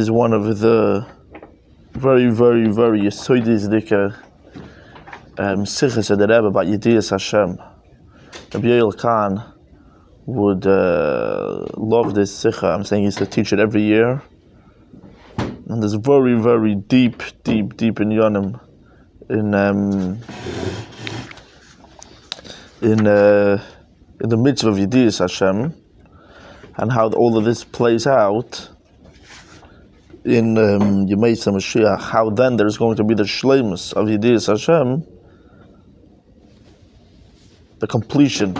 Is one of the very yesodis sichas of the Rebbe about Yediyas Hashem. Rabbi Yoel Khan would love this sikha. I'm saying he used to teach it every year. And there's very deep in Yonim in the mitzvah of Yediyas Hashem, and how all of this plays out in Yemesa Moshiach, how then there's going to be the shleimus of Yediyas Hashem, the completion,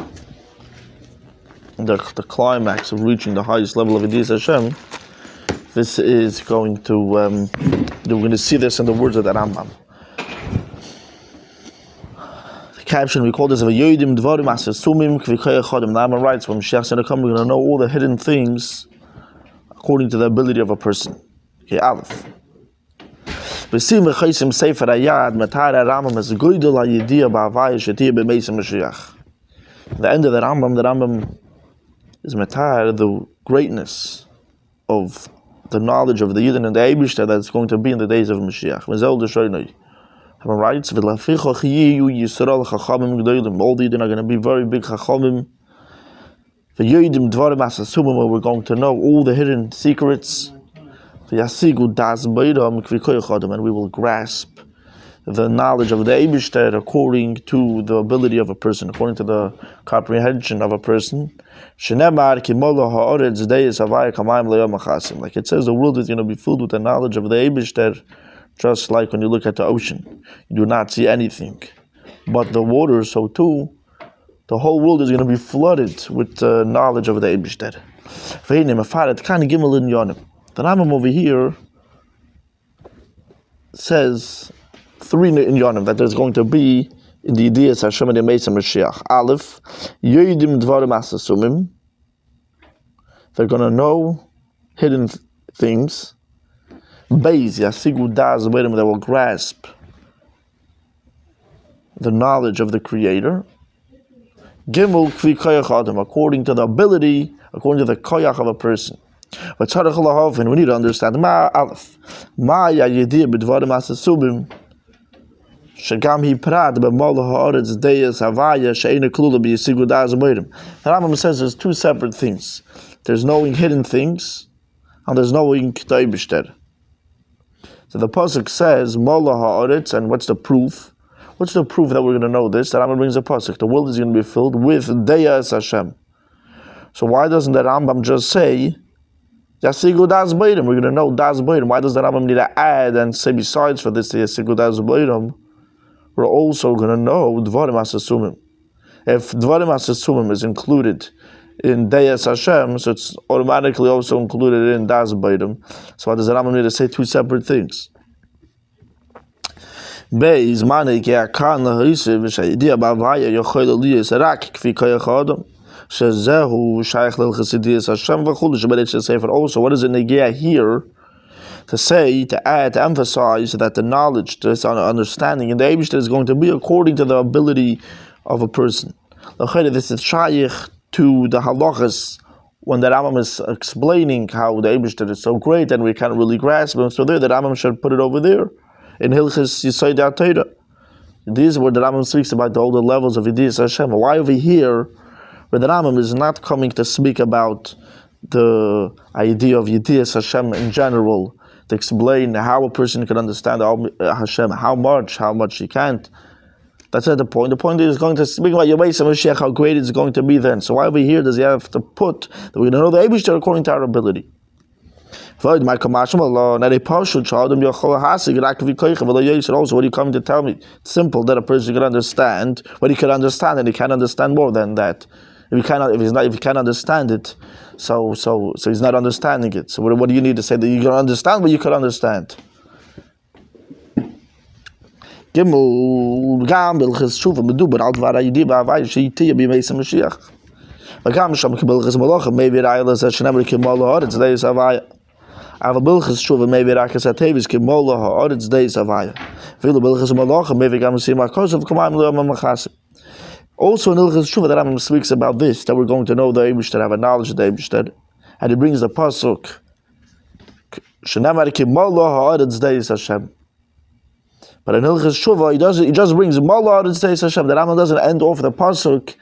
the climax of reaching the highest level of Yediyas Hashem. This is going to, we're going to see this in the words of the Rambam. The caption, we call this V'yodim Dvarim Asesumim K'vikoyach Chodem. The Rambam writes, when Moshiach is going to come, we're going to know all the hidden things according to the ability of a person. Okay, Aleph. B'sim v'chaysim sefer hayad matar Rambam is goydel ha'yediyah ba'avaya shetiyah b'meisa Moshiach. At the end of the Rambam is matar, the greatness of the knowledge of the Yidden and the Eibishter that's going to be in the days of Moshiach. V'zel d'shoynoi. Rambam writes, v'lafichach yiyu Yisrael chachamim g'dolim. All the Yidden are going to be very big chachamim. V'yodim dvarim asasumim, where we're going to know all the hidden secrets. And we will grasp the knowledge of the Eibishter according to the ability of a person, according to the comprehension of a person. Like it says, the world is going to be filled with the knowledge of the Eibishter, just like when you look at the ocean. You do not see anything but the water, so too, the whole world is going to be flooded with the knowledge of the Eibishter. The Rambam over here says three in Yonim that there's going to be in the Yediyas Hashem and the Mesa Moshiach. Aleph, Yodim Dvarim Asasumim. They're going to know hidden things. Beis Yasigu Das Beirim, they will grasp the knowledge of the Creator. Gimel Kvi Koyach Adam, according to the ability, according to the koyach of a person. And we need to understand Ma Aleph. Maya Yediyah B'dvarim Asasubim Shagam Hi Prat B'mol Ha'aretz Deyas Havaya She'ena Klula B'yisigu Das Beirim. The Rambam says there's two separate things. There's knowing hidden things, and there's knowing the Eibishter. So the pasuk says Mola Ha'aretz, and what's the proof? What's the proof that we're going to know this? The Rambam brings a pasuk. The world is going to be filled with Deyas Hashem. So why doesn't the Rambam just say Yasigu Das Beirim? We're going to know Das Beirim. Why does the Rambam need to add and say besides for this Yasigu Das Beirim, we're also going to know Dvarim Asasumim? If Dvarim Asasumim is included in Deyas Hashem, so it's automatically also included in Das Beirim. So why does the Rambam need to say two separate things? Beis Mane Ki Akan Lahisiv Shayidiyah B'Avaya Yochel Eliyas Rak Kfi Koyach Adam. Also, what does it negate here to say, to add, to emphasize that the knowledge, this understanding in the Eibishter is going to be according to the ability of a person? This is shaykh to the halachas when the Rambam is explaining how the Eibishter is so great and we can't really grasp him. So there, the Rambam should put it over there in Hilchas Yisod HaTorah. These are where the Rambam speaks about all the levels of Yediyas Hashem. Why over here, where the Rambam is not coming to speak about the idea of Yediyas Hashem in general, to explain how a person can understand Hashem, how much he can't. That's not the point. The point is going to speak about Yemesa Moshiach, how great it's going to be then. So why over here does he have to put that we're going to know the Eibishter according to our ability? Also, what are you coming to tell me? It's simple that a person can understand what he can understand, and he can't understand more than that. If he can't understand it, so he's not understanding it. So what do you need to say? That you can understand what you can understand. Gimel Gam Bilchis Shuva Meduber Al Dvar Yediyah B'Avaya She'itiyah B'Meisa Moshiach. V'Gam Sham Bilchis Malachim Maybe Ra'ila Zeh Shenever Kimol Ha'aretz Deis Havaya. Ava Bilchis Shuva Maybe Rakas Hatevis Kimol Ha'aretz Deis Havaya. V'Ila Bilchis Malachim Maybe Gam Sima Kosav K'mayim Le'Amam Machasim. Also in Ilchas Shuva, the Rambam speaks about this, that we're going to know the Eibishter, have a knowledge of the Eibishter, and he brings the pasuk Shenamar ki Molo ha'aretz deis Hashem. But in Hilchas Shuvah, he just brings Molo ha'aretz deis Hashem. The Rambam doesn't end off the pasuk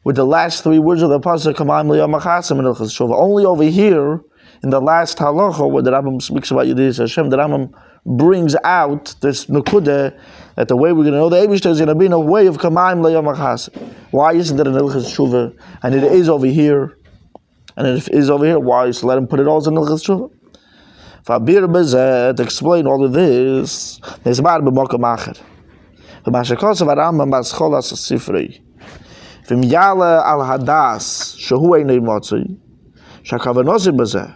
with the last three words of the pasuk Kamayim liyam achasim in Hilchas Shuvah. Only over here in the last halacha where the Rambam speaks about Yiddish Hashem, the Rambam brings out this nukudah that the way we're going to know the Eibishter is going to be in a way of Kamayim liyam achasim. Why isn't it in Hilchas Shuvah? And it is over here. And if it is over here, why? So let him put it also in Hilchas Shuvah. To explain all of this, there's bar b'mokum acher. V'mashakos v'Rambam b'scholas sifrei. V'myala al hadas shehu einay motzei. Shakavanosi b'zeh.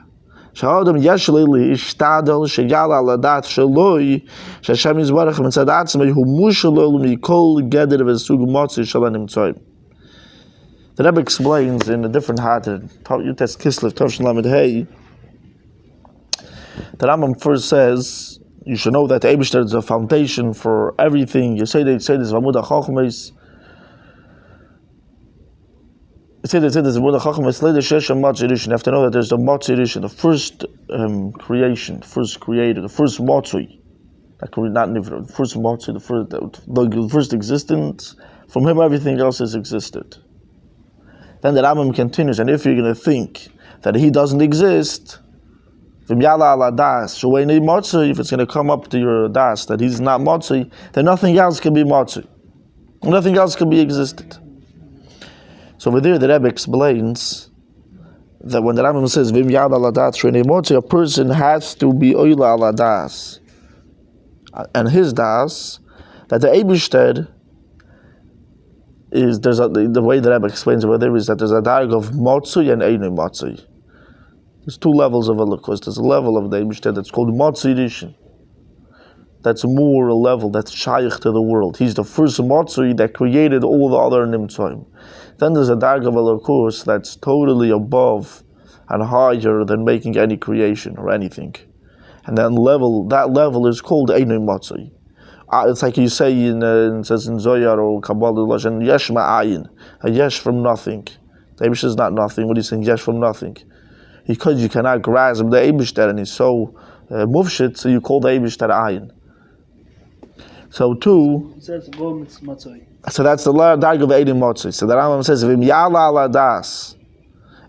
Sha'odem yesh li ishtadel sheyala al hadat sheloi. Sh'Hashem yizbarach mitzad atzmei hu mushelo mikol geder v'sug motzei shalanim tzoyim. The Rebbe explains in a different hat, Yutes Kislev Tovshin Lamed Hey. The Rambam first says, you should know that the Eibishter is a foundation for everything. You say this Vamud HaChochmes. You say this Vamud HaChochmes, Leder Shesh HaMatz Yirishin. You have to know that there's the Matz Yirishin, the first creation, the first creator, the first Matzui. Not Nivra, the first Matzui, the first existence. From him everything else has existed. Then the Rambam continues, and if you're going to think that he doesn't exist, if it's going to come up to your das that he's not Motzi, then nothing else can be Motzi. Nothing else can be existed. So over there the Rebbe explains that when the Rambam says Vim Yad ala das Shreinei Motzi, a person has to be Oila ala das. And his das, that the Eibishter is, the way the Rebbe explains over there is that there's a dialogue of Motzi and Einei Motzi. There's two levels of Elokus. There's a level of the Eibishter that's called Motzi Rishon. That's more a level that's shaykh to the world. He's the first Motzi that created all the other Nimtzoim. Then there's a Darg of Elokus that's totally above and higher than making any creation or anything. And then that level is called Einei Motzi. It's like you say it says in Zoyar or Kabbalah, and Yesh Ma'ayin, a Yesh from nothing. The Eibishter is not nothing. What are you saying? Yesh from nothing. Because you cannot grasp the Eibishter and he's so mufshit, so you call the Eibishter Ayin. So too, so that's the darg of Eidim Motzei. So the Rambam says, if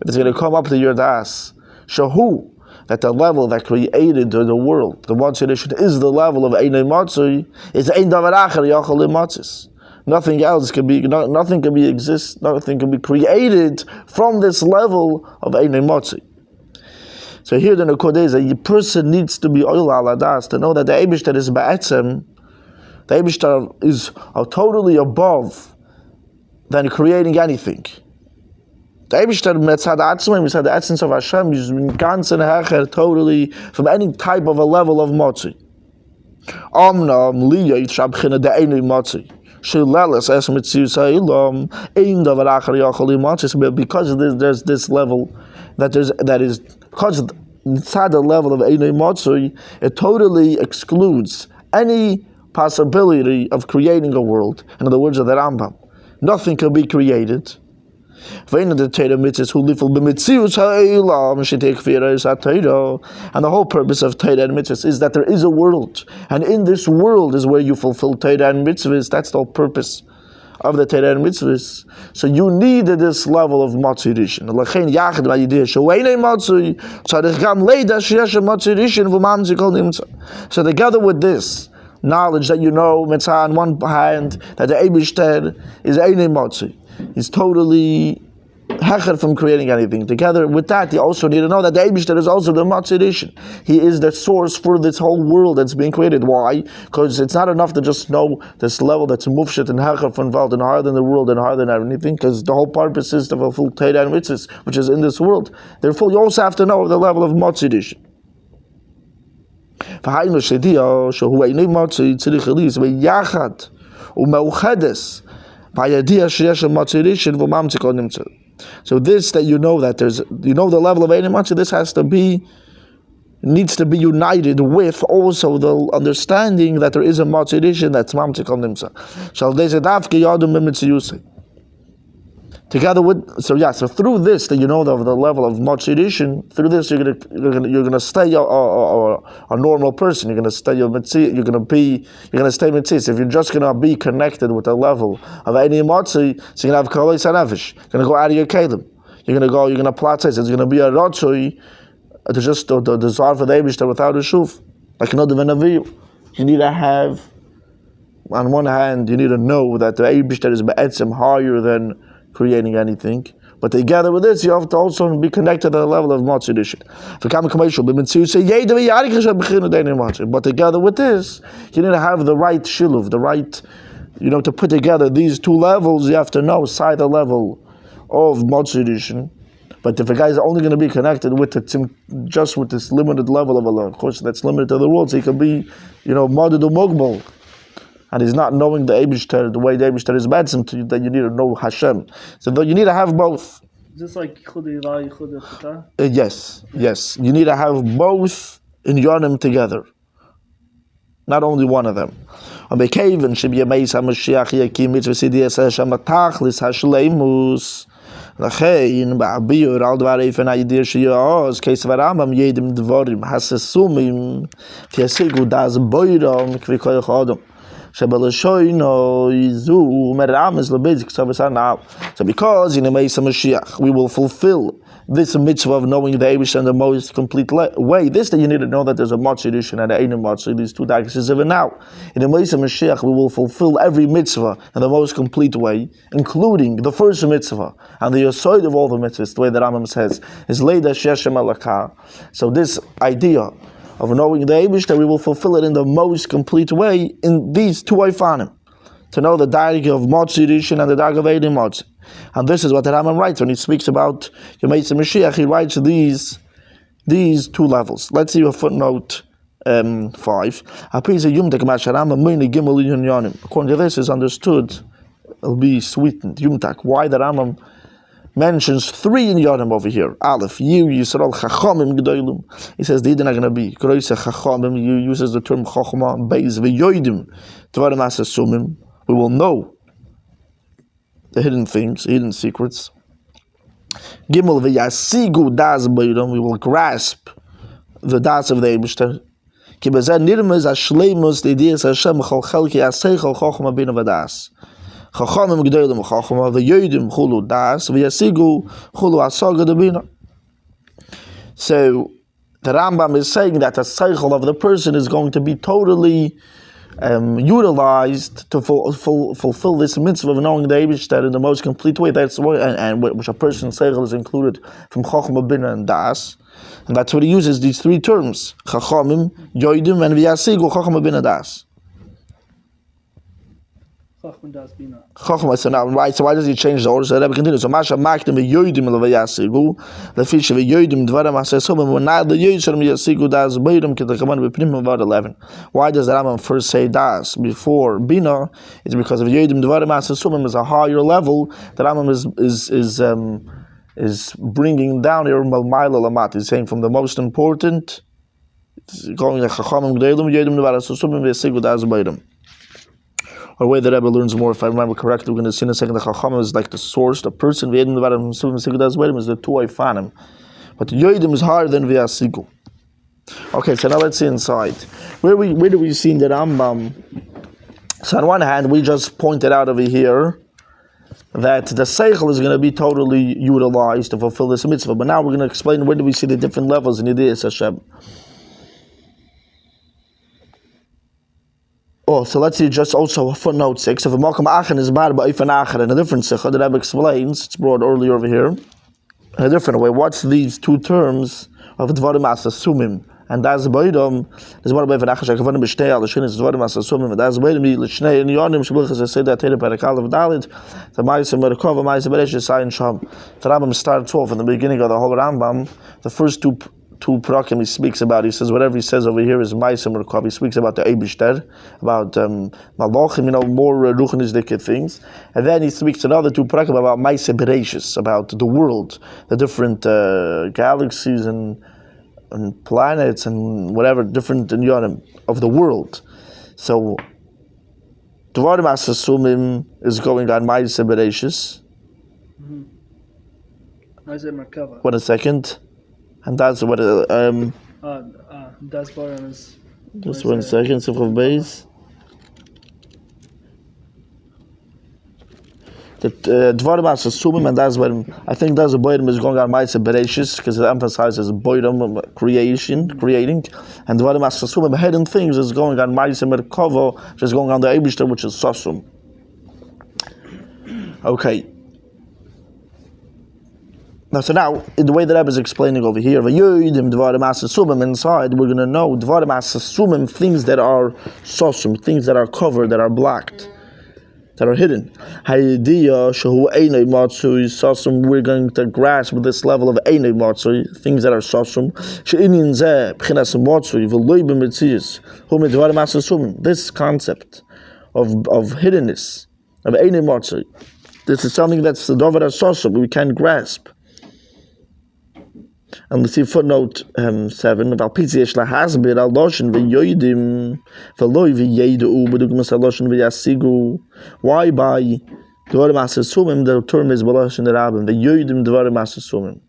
it's going to come up to your das, shahu, that the level that created the world, the Motzei edition, is the level of Eidim Motzei, it's Ein Davar Acher Yachal Motzis. Nothing else can be, nothing can be created from this level of Eidim Motzei. So here the Nukud is that a person needs to be Oil Ala Das to know that the Eibishter is Ba'etzem. The Eibishter is totally above than creating anything. The Eibishter Metzad Atzmai, we said the essence of Hashem is ganz and hecher totally from any type of a level of Motzi. Amnam Liya Yitzhabchina de Einei Motzi. Shilelas Es Mitzius Ha'ilam Ein Davar Acher Yachal Motzi. Because there's this level that is because inside the level of Einei Motzi, it totally excludes any possibility of creating a world. In the words of the Rambam, nothing can be created. And the whole purpose of Torah and mitzvahs is that there is a world, and in this world is where you fulfill Torah and mitzvahs. That's the whole purpose of the Torah and mitzvahs. So you need this level of Motzi Rishon. So together with this knowledge that you know, mitzvah on one hand, that the Eibishter is Einei Motzi, he's totally hecher from creating anything. Together with that, you also need to know that the Eibishter is also the Motzi Rishon. He is the source for this whole world that's being created. Why? Because it's not enough to just know this level that's mufshit and hecher from Vald and higher than the world and higher than anything, because the whole purpose is to fulfill Torah and mitzvahs, which is in this world. Therefore, you also have to know the level of Motzi Rishon. So this that you know that the level of Einei Motzi, this needs to be united with also the understanding that there is a Motzi Rishon that's Mamzik on Nimtza. Together with so through this that you know the level of motivation, through this you're gonna stay a normal person. You're gonna stay you're gonna stay mitzvah. If you're just gonna be connected with the level of any motzi, so you're gonna have kolei sanavish. You're gonna go out of your kelim. You're gonna plot it. It's gonna be a rotzoi to just the desire for the Eibishter without a shuf. Like another venaviyu. You need to have, on one hand, you need to know that the Eibishter is be'etzim higher than creating anything, but together with this, you have to also be connected to the level of motivation. But together with this, you need to have the right shiluv, the right, to put together these two levels. You have to know side the level of motivation. But if a guy is only going to be connected with just with this limited level of Allah, of course that's limited to the world, so he can be, moded or mugbal. And he's not knowing the Eibishter, the way the Eibishter is badzim to you, that you need to know Hashem. So you need to have both. Just like Yichud. Yes. You need to have both in Yonim together. Not only one of them. On the Kaven, should be a Meis HaMashiach Yakim Mitzvah Sidiyas Hashem Atachlis Hashleimus. Lachein Ba'abiyur Al Dvar Eifen HaYidir Shiyaz Keis Varamam Yedim Dvorim Hasesumim Tiasigu Das Boiram Kvi Koyach Adam. So because in the Meis HaMashiach we will fulfill this mitzvah of knowing the Eibush in the most complete way. This that you need to know that there's a Matzah and an Einim Matzah, these two dagases of it now. In the Meis HaMashiach we will fulfill every mitzvah in the most complete way, including the first mitzvah and the Yesod of all the mitzvahs, the way that Rambam says, is Leida Sheshem Alakah. So this idea of knowing the Eibush, that we will fulfill it in the most complete way in these two Eifanim. To know the dialogue of Motzi Rishon and the dialogue of Eidim Motzi. And this is what the Rambam writes when he speaks about Yemei Mashiach. He writes these two levels. Let's see a footnote 5. According to this is understood, it'll be sweetened. Yumtak. Why the Rambam mentions 3 in Yonim over here. Aleph, Yisrael Chachamim Gedolim. He says they're not going to be Groise Chachamim. He uses the term Chachma. Beis v'yoidim Dvarim Asasumim. We will know the hidden things, hidden secrets. Gimel v'yasigu das b'yidam. We will grasp the das of the Eibishter. Ki b'zeh nirmez hashleimus l'idiyas Hashem chol chelki aseichel Chachma b'ina v'das. Chachamim Gedolim Chachma v'yoidim chulu das v'yasigu chulu asaga d'bina. So the Rambam is saying that the seichel of the person is going to be totally utilized to fulfill this mitzvah of knowing the Eibishter in the most complete way. That's why, and which a person's seichel is included from Chachma Bina and Das, and that's what he uses these 3 terms: Chachamim, Yoidim, and V'yasigu Chachma Bina Das. Chachma. So now, right? So why does he change the order? So the Rebbe continues. So Masha Makdim v'Yoidim leV'yasigu leFisha v'Yoidim Dvarim Asesumim v'Nad leYoyser v'Yasigu Das Beirim K'Takaman v'Pnim about 11. Why does the Rambam first say Das before Bina? It's because of Yoidim Dvarim Asesumim is a higher level. The Rambam is bringing down here Malmaila Lamat. He's saying from the most important, going like Chachamim G'Deilim Yoidim Dvarim Asesumim v'Yasigu Das Beirim. Or way that Rebbe learns more, if I remember correctly, we're going to see in a second, the Chacham is like the source, the person, V'yedim Dvarim Asesumim Das Beirim is the 2 Eifanim. But Yoidim is higher than V'yasigu. Okay, so now let's see inside. Where do we see in the Rambam? So on one hand, we just pointed out over here that the Seichel is going to be totally utilized to fulfill this mitzvah. But now we're going to explain where do we see the different levels in Yidiyas Hashem. Oh, so let's see just also footnote 6. If a Malkam Achen is bad by Ifan Acher in a different Sikha, the Rebbe explains, it's brought earlier over here, in a different way. What's these 2 terms of Dvarim Asasumim? And Das Beidom is one of the Acher Shekavanim B'Shnei Al-Shin is Dvarim Asasumim, and Das Beidom L'Shnei in Yonim Shabuchas Aseda Teda Perakal of Dalit, the Ma'aseh Merakov, Ma'aseh Beresh Sayin Sham. The Rambam starts off in the beginning of the whole Rambam, the first two prakim he speaks about. He says whatever he says over here is Ma'aseh Merakov. He speaks about the Eibishter, about Malachim, more Ruchnisdike things, and then he speaks another 2 prakim about Ma'aseh Beresh, about the world, the different galaxies and planets and whatever different inyanim of the world. So Dvarim Asasumim is going on Ma'aseh Bereishis, I say Merkava. Wait a second. And that's what Das Baran is. just 1 second, Sifchav Beis. That Dvarim as Sumim, and that's when I think that's a Boydom is going on Maisa Bereshis because it emphasizes Boydom creating, and Dvarim as Sumim, hidden things is going on Maisa Merkava, which is going on the Eibishter, which is Sosum. Okay. Now, in the way that Rebbe is explaining over here, Dvarim as Sumim inside, we're going to know Dvarim as Sumim, things that are Sosum, things that are covered, that are blocked, that are hidden. We're going to grasp this level of Einei Matzui, things that are Sosum. This concept of hiddenness, of Einei Matzui, this is something that's the Dover Sosum, we can't grasp. And let's see footnote 7. Why by Dvarim Asasumim the term is Baloshin the Rabbim, the Yoidim Dvarim Asasumim.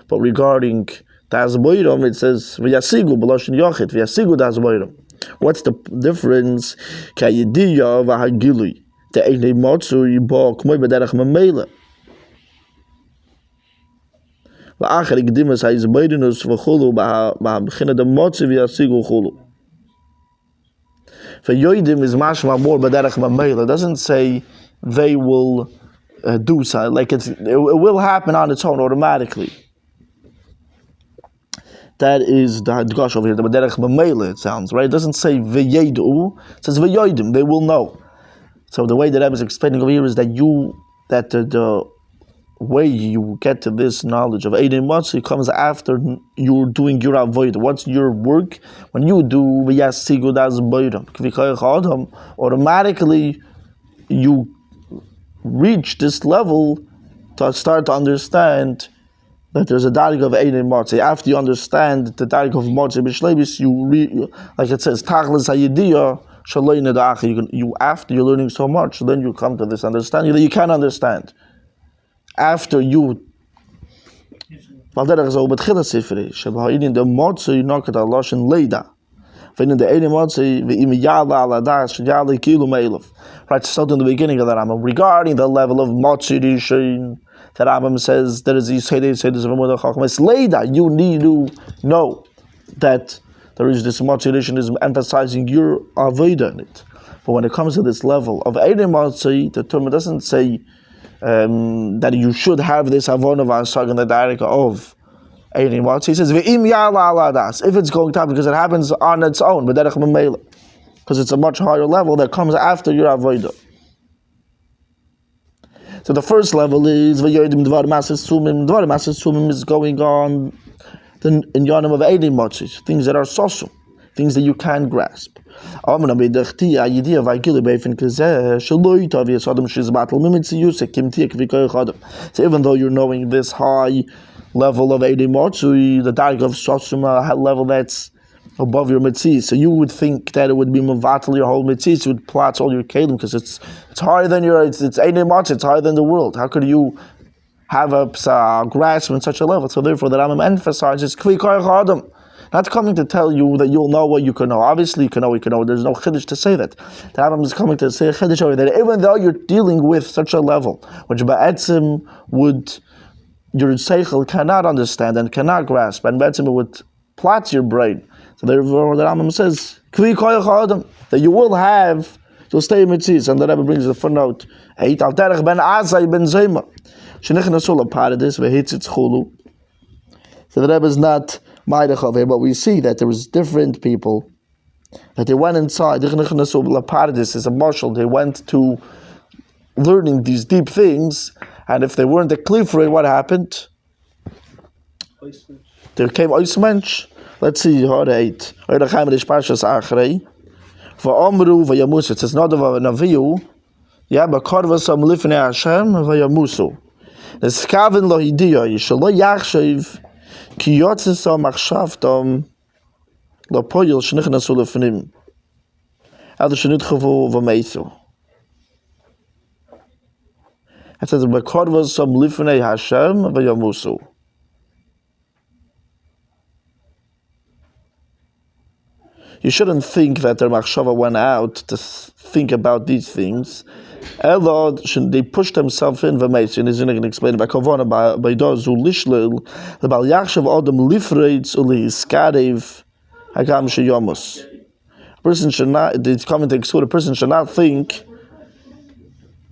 But regarding Das Boiram, it says Vyasigu Baloshin Yochit, Vyasigu Das Boiram. What's the difference? Kayidiya Vahagilui. The Einei Matzui Ba Kmoy Bederach Mamela. For Yoidim is mashma more b'derech mamela. It doesn't say they will do so. Like it will happen on its own automatically. That is the hadgash over here. The b'derech mamela. It sounds right. It doesn't say v'yedu. It says v'yoidim. They will know. So the way that I was explaining over here is that the way you get to this knowledge of Einei Matzui comes after you're doing your avodah. What's your work? When you do V'yasigu das Boidam, automatically you reach this level to start to understand that there's a darig of Einei Matzui. After you understand the darig of Matzui B'Shleibis, like it says, Tachlis HaYediyah Shaloi Nedach. You after you're learning so much, then you come to this understanding that you can understand. After you, the Matzui knock at Allah and Leida. Right, start in the beginning of the Rambam regarding the level of Matzui Rishon. The Rambam says there is this Leida. You need to know that there is this Matzui Rishon is emphasizing your avodah in it. But when it comes to this level of Einei Matzui, the term doesn't say that you should have this avon of asag in the direct of Einei Matzui. He says ve'im ya'ala ala das, if it's going to happen, because it happens on its own, but because it's a much higher level that comes after your avodah. So the first level is v'yodim dvar masas sumim. Dvar masas sumim is going on in yanim of Einei Matzui, things that are sosum, things that you can't grasp. So even though you're knowing this high level of Einei Matzui, the dark of Sosuma, a level that's above your mitzvah, so you would think that it would be mevatel your whole mitzvah, it would plot all your kelim, because it's higher than it's Einei Matzui, it's higher than the world. How could you have a grasp in such a level? So therefore, the Rambam emphasizes kvi koyach adam. Not coming to tell you that you'll know what you can know. Obviously, you can know. There's no chiddush to say that. The Rambam is coming to say a chiddush over that even though you're dealing with such a level, which ba'etzim your seichel cannot understand and cannot grasp, and ba'etzim it would plot your brain. So therefore, the Rambam says kvi koyach adam, that you'll stay in mitzvahs. And the Rebbe brings the footnote 8 al derech ben azai ben zema shenichnasu laparadis vehitzitz chulu. So the Rebbe is not but we see that there was different people that they went inside. Paradise is a marshal. They went to learning these deep things, and if they weren't a clear for it, what happened? There came oismensch. Let's see how to eat. For Amru vayamus, it says not of a naviu. Yeah, but karvasam lifnei Hashem vayamusu. The skavin lo hidiya yishalo yachshiv. Ki yotzesa machshavtam lapoyel shenichnasu lefnim ad shenitchavu v'meisu. It says, "Bekorvos some lifnei Hashem v'yamusu." You shouldn't think that their machshava went out to think about these things. Elo, they pushed themselves in v'meis. And he's going to explain by kavana by those who lishlil the bal yachshav adam lifreitz uli iskarev hagam sheyamus. A person should not. It's coming to exclude. A person should not think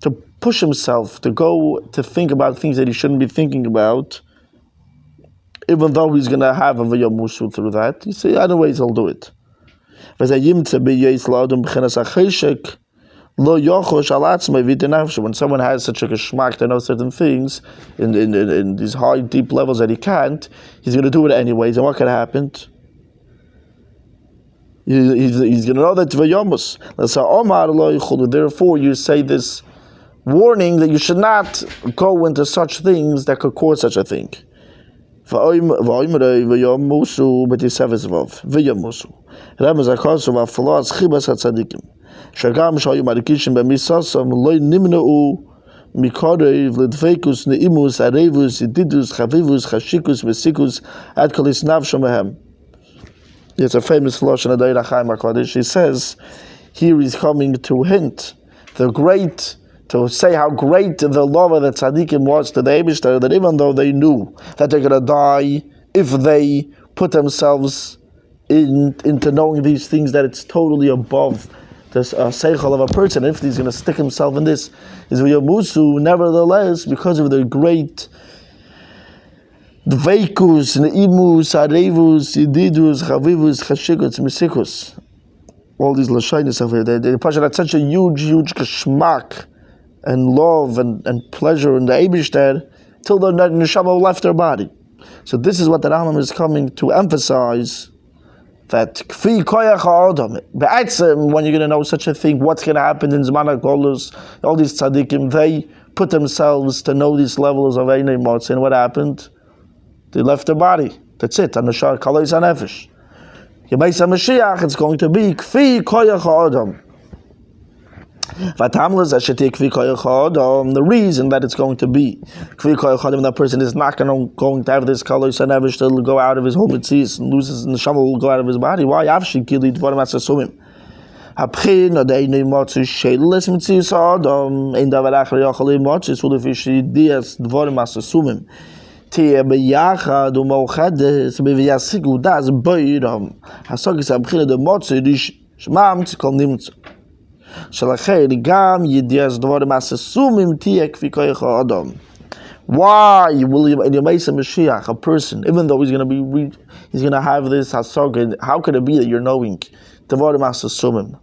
to push himself to go to think about things that he shouldn't be thinking about, even though he's going to have a v'yamusu through that. You see, other ways he'll do it. When someone has such a geschmack to know certain things in these high, deep levels that he can't, he's going to do it anyways. And what can happen? He's going to know that v'yomus. Therefore, you say this warning that you should not go into such things that could cause such a thing. Ramaz Akasu Vafalas Chibas Hatzadikim. Shagam Shayu Marikishim Bemisasam Loy Nimnu Mikorev Lidvekus Neimus Arevus Ididus Chavivus Chashikus Vesikus Adkalis Navshomehem. It's a famous Lashon Adayra Chaim HaKadosh. He says, here he's coming to hint to say how great the love of the tzaddikim was to the Eibishter, that even though they knew that they're going to die if they put themselves into knowing these things, that it's totally above the seichel of a person. If he's going to stick himself in this, is v'yamusu. Nevertheless, because of their great dveikus, neimus, arevus, ididus, chavivus, chashikus, misikus, all these lashonos of it, the Pasha had such a huge geschmack and love and pleasure in the Eibishter till the neshama left their body. So this is what the Rambam is coming to emphasize, that kfi koyach ha'adam, be'etzem, when you're going to know such a thing, what's going to happen in Zman HaGolus, all these tzaddikim, they put themselves to know these levels of Einei Motz, and what happened? They left their body. That's it. And the Shar Kalois HaNefesh. Yemais HaMashiach, it's going to be kfi koyach ha'adam. The reason that it's going to be that person is not going to have this color, so never still go out of his whole mitzvahs and loses, and the neshama will go out of his body. Why? Why will in Yemais Mashiach, a person, even though he's going to have this hasog, how could it be that you're knowing Devarim Asasumim,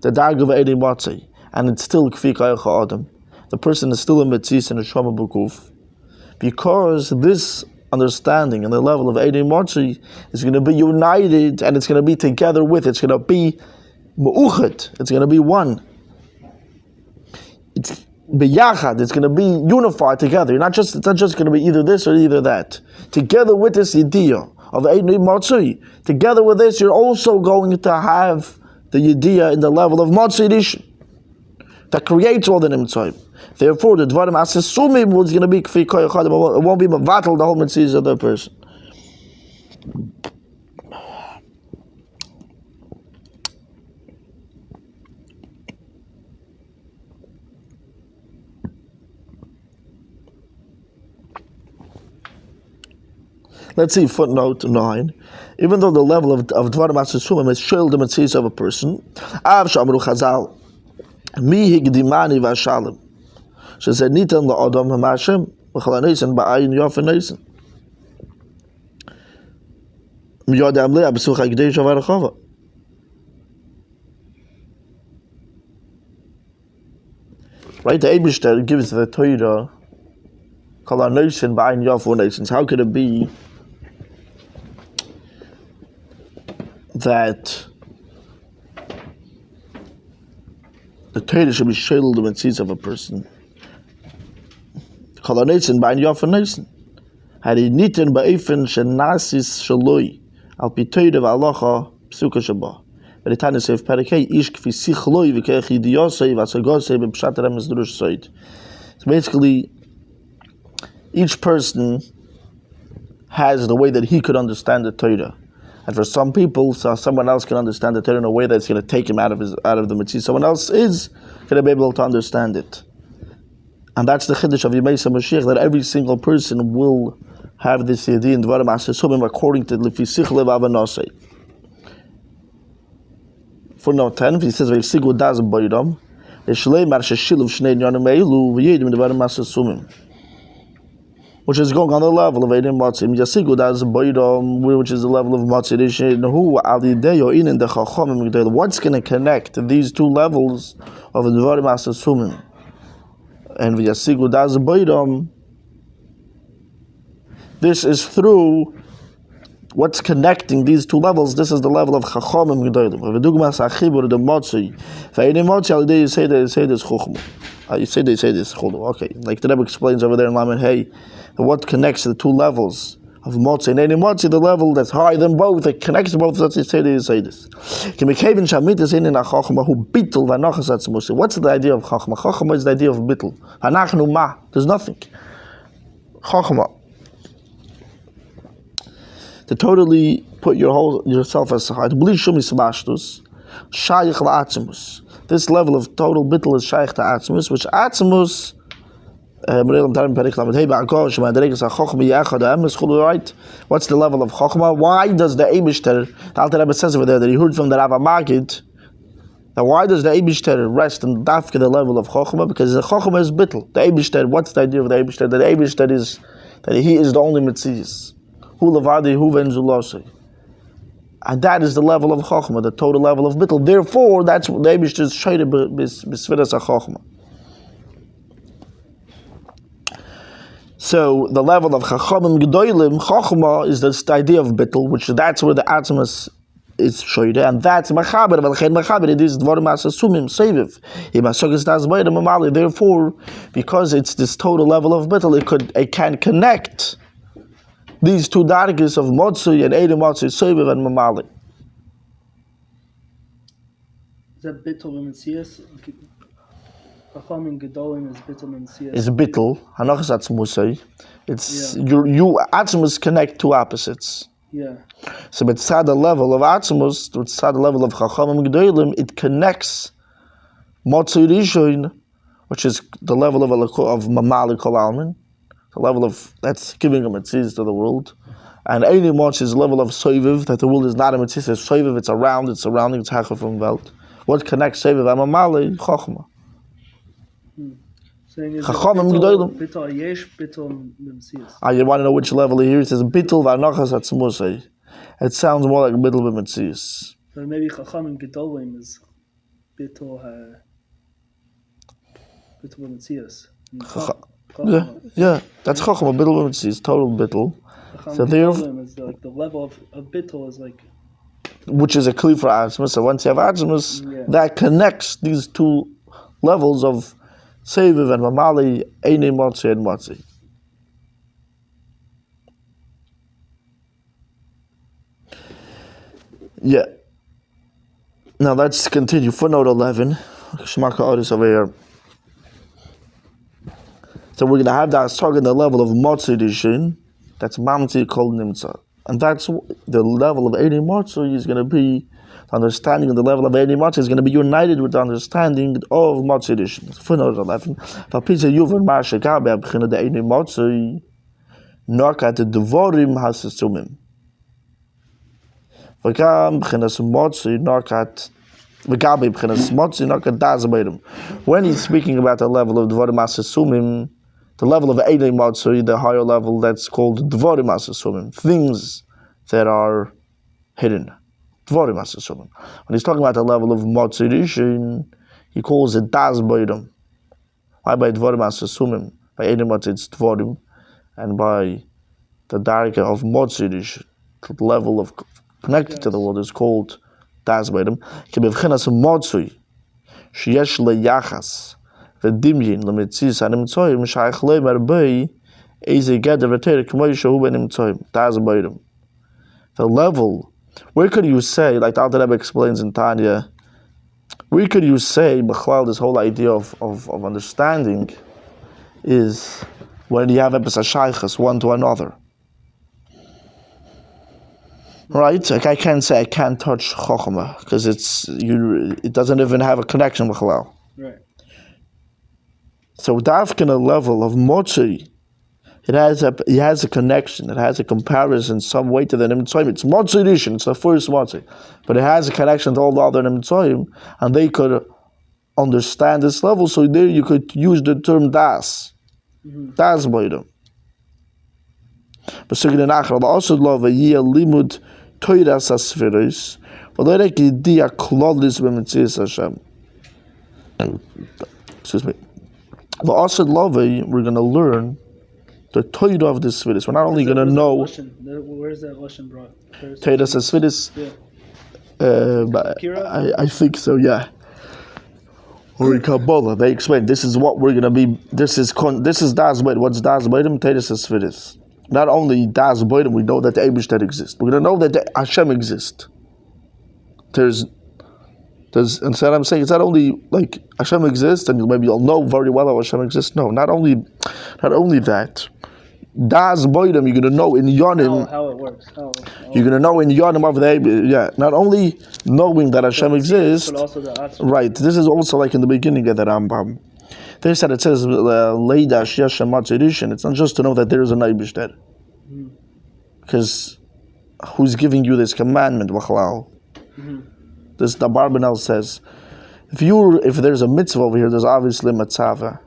the dag of Eidei Matzei, and it's still Kfi Koyach Adam? The person is still a Metzis and a Shama Bukuf, because this understanding and the level of Eidei Matzei is going to be united, and it's going to be together with, it's going to be Mu'uchet, it's going to be one. It's biyachad, it's going to be unified together. It's not just going to be either this or either that. Together with this idea of Eidei Matzei, together with this, you're also going to have the idea in the level of Matzei Rishon that creates all the Nimtzoim. Therefore, the Dvarim Asesumim was going to be Kfi Koyach Adam. It won't be Mavatal, the whole Mitzvahs of the person. Let's see footnote 9. Even though the level of Dvarim Asesumim is shil the Mitzvahs of a person, Av Shamru Chazal, Mi Higdimani Vashalim, she said, Nitan la'adam ha'mashem, v'chalaneisen ba'ayin yofaneisen. Miyodam le'a b'such ha'gdei shavarachova. Right, the Eibishter gives the Torah, chalaneisen ba'ayin yofaneisen. How could it be that the Torah should be shaded the mitzvahs of a person? Chalaneisen ba'ayin yofaneisen. Had he nitten ba'efen shenasis shaloi al pi Torah v'alacha psuka shaba. V'ritani seif parakei ish kfi sichloi v'keich idiyosei v'asagosei b'pshat remes drush soid. basically, each person has the way that he could understand the Torah. And for some people, so someone else can understand the Torah in a way that's going to take him out of the mitzvah. Someone else is going to be able to understand it. And that's the chiddush of Yemei Moshiach, that every single person will have this idea in Dvarim Asesumim according to Lefi Sichle V'Avanasei. Footnote 10, he says, "V'yisigu das b'yidam, v'shleimar sheshiluv shnei inyanim eilu v'yedim Dvarim Asesumim," which is going on the level of Eidim Matzim. Yasigu das b'yidam, which is the level of Matzidishin. Who alideyo in the Chachamim G'dayla? What's going to connect these two levels of Dvarim Asesumim? And v'yasigu das b'yidam, this is through what's connecting these two levels. This is the level of Chachamim Gedolim. V'dugmas achibur the Motzi. V'eini Motzi al day you say this Chochma. You say this Chochma. Okay, like the Rebbe explains over there in Lamed Hey, what connects the two levels of Motzi. And Eini Motzi, the level that's higher than both, it connects both. That's you say this. Kimekevin shamitas in a Chachma who bittul v'anachas atzmusi. What's the idea of Chachma? Chachma is the idea of bittul. Anachnu ma. There's nothing. Chachma. To totally put yourself aside. This level of total bittul is shaykh to atzmus, which atzmus, right? What's the level of chokhmah? Why does the Eibishter, the Alter Rebbe says over there that he heard from the Rav Magid, that why does the Eibishter rest in dafka the level of chokhmah? Because the chokhmah is bittul. The Eibishter, what's the idea of the Eibishter? That the Eibishter is that he is the only mitzias. And that is the level of Chokhmah, the total level of Bittul. Therefore, that's what the Eibush is Shayre B'Sfiras HaChokhmah. So, the level of Chachamim Gedolim, Chokhmah, is the idea of Bittul, which that's where the Atmas is Shayre, and that's Machaber. It is Dvarim Asesumim, Seviv. Therefore, because it's this total level of Bittul, it can connect these two dargis of Motzui and Eidim Motzui, Soiviv and Mamali. Is that bittul b'metzias? Chachamim Gedolim is bittul b'metzias. It's bittul. Hanachas atzmusay. It's you atzmus connect two opposites. Yeah. So mitzad the level of atzmus, mitzad the level of Chachamim Gedolim, it connects Motzui Rishon, which is the level of Mamali Kol Almin. The level of that's giving a mitzvah to the world, and Eini Motzi is the level of soiviv, that the world is not a mitzvah, it's soiviv, it's around, it's surrounding, it's hachar from Welt. What connects soiviv and mamali? Chochma. Chachamim Gedolim. Bittul yesh bittul b'metzias. You want to know which level here? It says bittul v'anachas atzmusay. It sounds more like bittul b'metzias. So maybe Chachamim Gedolim is bittul b'metzias. Yeah, that's Chochmah, bittul b'metzias, total bittul. So therefore, is like the level of bittul is like, which is a kli for atzmus. So once you have atzmus, that connects these two levels of seviv and mamali, eini motzi and motzi. Yeah. Now let's continue. Footnote 11. Shmaka Oris over here. So we're going to have that target the level of Motzi Rishin, that's Mamti Kol Nimtza. And that's the level of Eini Motzi is going to be, the understanding of the level of Eini Motzi is going to be united with the understanding of Motzi Rishin. Footnote 11. V'apisa yuvan marsha gabe abchina de Eini Motzi, norkat devorim hasesumim. V'gam b'chinas Motzi, norkat v'gabe b'chinas Motzi, norkat dazabayim. When he's speaking about the level of devorim hasesumim, the level of Eidei Matzuri, the higher level, that's called Dvorim Asesumim, things that are hidden. Dvorim Asesumim. When he's talking about the level of Matzurishin, he calls it Das Boidum. Why by Dvorim Asesumim? By Eidei Matzuri, it's Dvorim, and by the Darka of Matzurishin, the level of connected to the world, is called Das Boidum. Kibevchinas Matzuri, Sheyesh Leyachas, the dimyin lemitzias animtzoyim shaykh lemer bay is a gather reter k'moyshu benimtzoyim. That's about him. The level. Where could you say, like the Alter Rebbe explains in Tanya, where could you say, B'chlal, this whole idea of understanding is when you have shaychus one to another. Right? Like I can't say I can't touch chokhmah because it doesn't even have a connection with halal. Right. So dafkin a level of motzi, it has a connection, it has a comparison some way to the nimtzoyim. It's motzi rishon, it's the first motzi, but it has a connection to all the other nimtzoyim, and they could understand this level. So there you could use the term das, das boydom. But so in achar also love a year limud toiras asfiris, but like idea klodlis b'mitzias Hashem. Excuse me. But also love we're going to learn the Torah of the Svidis. We're not only going to know. Where's that lesson brought? Torah Svidis. Yeah. I think so. Yeah. Or in Kabbalah, they explain this is what we're going to be. This is Das Beidim. What's Das Beidim? Torah Svidis. Not only Das Beidim, we know that the Eibishter exists. We're going to know that the Hashem exists. And so I'm saying it's not only like Hashem exists, and maybe you'll know very well how Hashem exists. No, not only that. Das Boydem, you're gonna know in Yonim how it works. You're gonna know in Yonim of the not only knowing that Hashem exists, but also the right. This is also like in the beginning of the Rambam. They said it says Leidash Yashem Matzirishin. It's not just to know that there is an Eibush there, because who's giving you this commandment, Wachalal? This the Barbanel says, if there's a mitzvah over here, there's obviously matzava.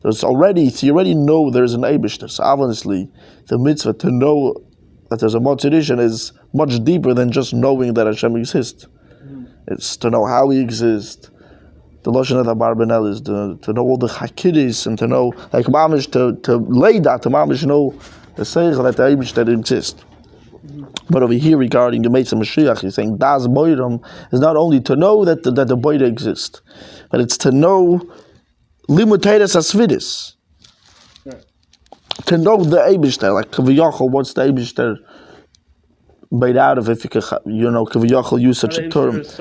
You already know there's an Eibishter. So obviously, the mitzvah to know that there's a Motzidishan is much deeper than just knowing that Hashem exists. It's to know how He exists. The Lashon of the Barbanel is to know all the Hakidis and to know, like Mamish, to lay that, to Mamish know the Seichel that the Eibishter exists. But over here, regarding the Meitzah Moshiach, he's saying Das Boydom is not only to know that the Boyd exists, but it's to know Limutatus Asvidis. Right. To know the Eibishter, like Kaviyachal, what's the Eibishter made out of? If you could, Kaviyachal use such a term. Works.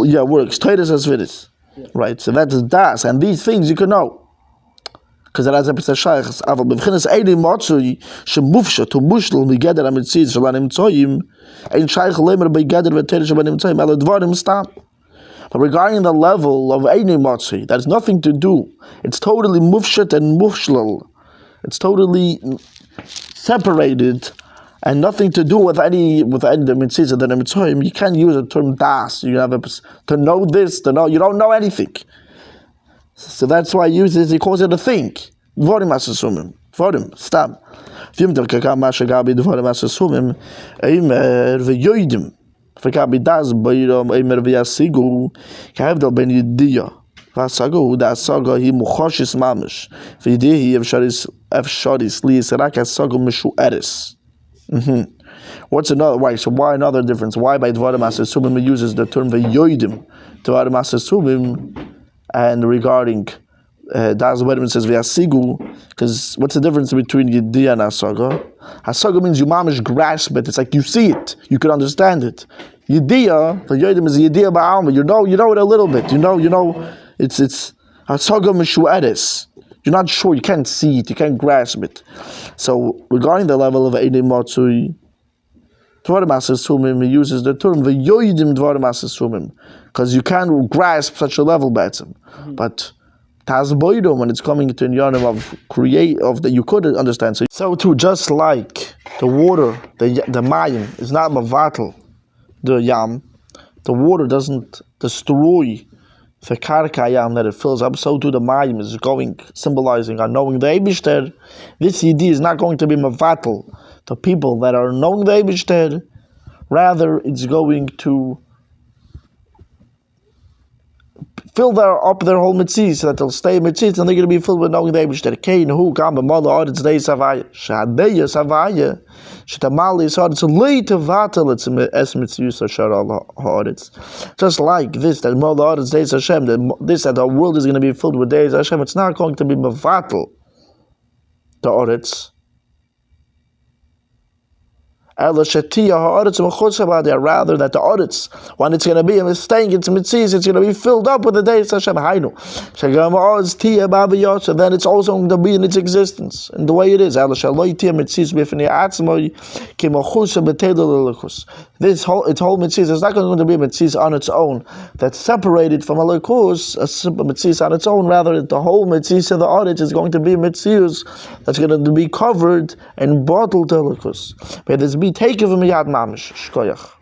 Yeah, works. Tatus Asvidis. Yeah. Right, so that's Das, and these things you can know. Because it has a piece of shaychus. Aval b'vchinas eini matzui shemufsha to mushel migeder amitzid shalanim tzoyim ein shaych lemer b'geder v'ter shabanim tzoyim ela dvarim stam. But regarding the level of eini matzui, that has nothing to do. It's totally mufshat and mufshlal. It's totally separated and nothing to do with any the mitzvahs of the mitzvahim. You can't use the term das. You have to know this, to know. You don't know anything. So that's why he calls it a thing. Dvorim asasumim. Dvorim, stam. V'yimter kakam masha gabi dvorim asasumim, eimer v'yoidim. V'kabi das b'yiram eimer v'yasigu, k'havdal ben yidiyah. V'asagu, da'asaga hi muchoshis mamish. V'yidihi efsharis liyis rak asagu mishu eris. What's another? Why? So why another difference? Why by dvorim asasumim he uses the term v'yoidim? Dvorim asasumim. And regarding Das Boydem says v'yasigu, because what's the difference between Yediyah and Hasaga? Hasaga means you mamish grasp it. It's like you see it, you can understand it. Yediyah, the Yodim is Yediyah ba'alma. You know it a little bit. You know. It's Hasaga mishu'eres. You're not sure. You can't see it. You can't grasp it. So regarding the level of Eini Matzui, Dvarim Asasumim, he uses the term v'yoidim Dvarim Asasumim, because you can't grasp such a level betzim. But Tas Boydom, when it's coming to Inyanim of that you could understand. So too, just like the water, the mayim is not mavatal, the yam, the water doesn't destroy the karka yam that it fills up. So too, the mayim is symbolizing our knowing the Eibishter. This idea is not going to be mavatal to people that are knowing the Eibishter. Rather, it's going to fill up their whole mitzvah, so that they'll stay in mitzvah, and they're going to be filled with knowing the Eibishter. Kein hu kam b'mala aretz dei savaya shadeya savaya shetamali saretz lei tevatel es mitzvah shar al haaretz. Just like this, that mala aretz dei Hashem, that the world is going to be filled with days Hashem. It's not going to be mevatel the aretz. Rather that the audits, when it's going to be a mistake, it's mitzvahs, it's going to be filled up with the days Hashem Hainu. So then it's also going to be in its existence, in the way it is. This whole mitzvah is not going to be a mitzvah on its own that's separated from a likus, a simple mitzvah on its own. Rather, the whole mitzvah of the audit is going to be a mitzvah that's going to be covered and bottled to likus. May this be taken from Yad Mamish. Shkoyach.